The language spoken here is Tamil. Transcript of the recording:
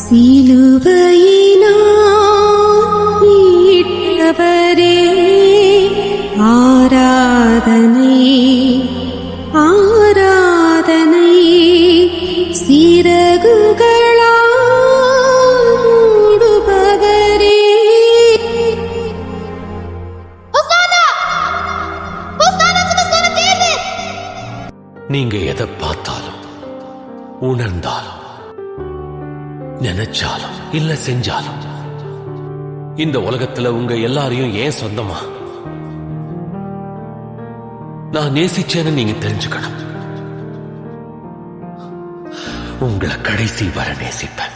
சிலுவையினால் மீட்டவரே ஆராதனை ஆராதனை சிறகுகளால் மூடுபவரே. நீங்க எதை பார்த்தாலும் உணர்ந்தாலும் நினைச்சாலும் இல்ல செஞ்சாலும் இந்த உலகத்துல உங்க எல்லாரையும் ஏன் சொந்தமா நான் நேசிச்சேன்னு நீங்க தெரிஞ்சுக்கணும். உங்களை கடைசி வர நேசிப்பேன்.